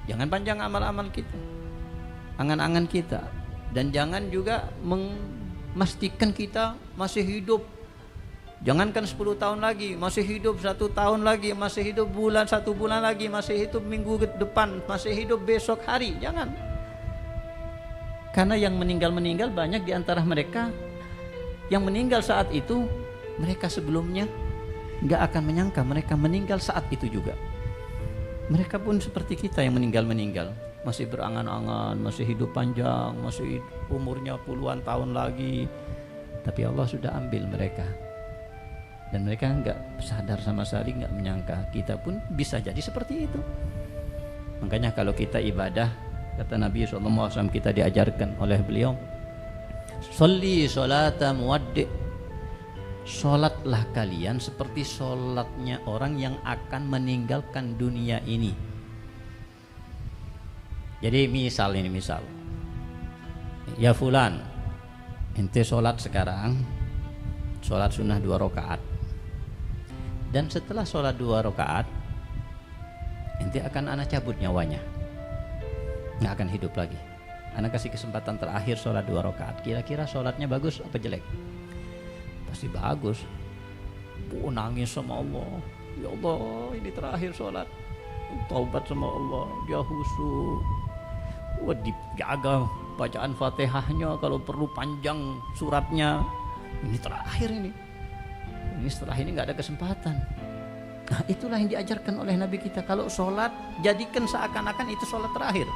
Jangan panjang amal-amal kita, angan-angan kita, dan jangan juga memastikan kita masih hidup. Jangankan 10 tahun lagi, masih hidup 1 tahun lagi, masih hidup 1 bulan lagi, masih hidup minggu depan, masih hidup besok hari. Jangan. Karena yang meninggal banyak di antara mereka yang meninggal saat itu, mereka sebelumnya nggak akan menyangka mereka meninggal saat itu juga. Mereka pun seperti kita yang meninggal, masih berangan-angan, masih hidup panjang, masih umurnya puluhan tahun lagi, tapi Allah sudah ambil mereka. Dan mereka nggak sadar sama sekali, nggak menyangka. Kita pun bisa jadi seperti itu. Makanya kalau kita ibadah, kata Nabi SAW, kita diajarkan oleh beliau, sholli sholata muwaddi', sholatlah kalian seperti sholatnya orang yang akan meninggalkan dunia ini. Jadi misal, ya fulan, ente sholat sekarang, sholat sunnah 2 rakaat, dan setelah sholat 2 rakaat ente akan ana cabut nyawanya, nggak akan hidup lagi. Ana kasih kesempatan terakhir sholat 2 rakaat. Kira-kira sholatnya bagus apa jelek? Pasti bagus. Nangis sama Allah, ya Allah ini terakhir sholat, taubat sama Allah, dia khusyuk, dijaga bacaan Fatihahnya, kalau perlu panjang suratnya. Ini terakhir ini setelah ini nggak ada kesempatan. Nah, itulah yang diajarkan oleh Nabi kita. Kalau sholat, jadikan seakan-akan itu sholat terakhir.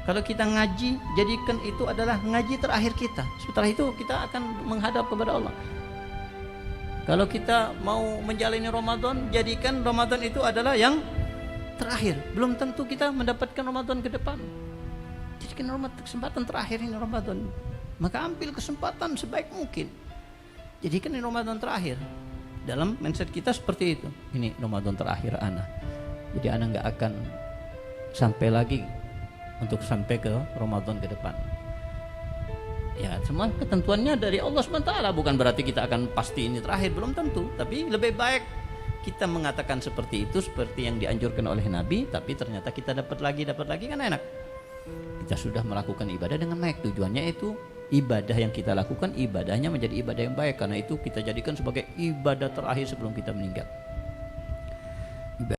Kalau kita ngaji, jadikan itu adalah ngaji terakhir kita. Setelah itu kita akan menghadap kepada Allah. Kalau kita mau menjalani Ramadan, jadikan Ramadan itu adalah yang terakhir. Belum tentu kita mendapatkan Ramadan ke depan. Jadikan kesempatan terakhir ini Ramadan. Maka ambil kesempatan sebaik mungkin. Jadikan ini Ramadan terakhir. Dalam mindset kita seperti itu. Ini Ramadan terakhir ana. Jadi ana nggak akan sampai lagi untuk sampai ke Ramadan ke depan. Ya, semua ketentuannya dari Allah SWT. Bukan berarti kita akan pasti ini terakhir, belum tentu. Tapi lebih baik kita mengatakan seperti itu, seperti yang dianjurkan oleh Nabi. Tapi ternyata kita dapat lagi kan enak. Kita sudah melakukan ibadah dengan baik. Tujuannya itu ibadah yang kita lakukan, ibadahnya menjadi ibadah yang baik. Karena itu kita jadikan sebagai ibadah terakhir sebelum kita meninggal.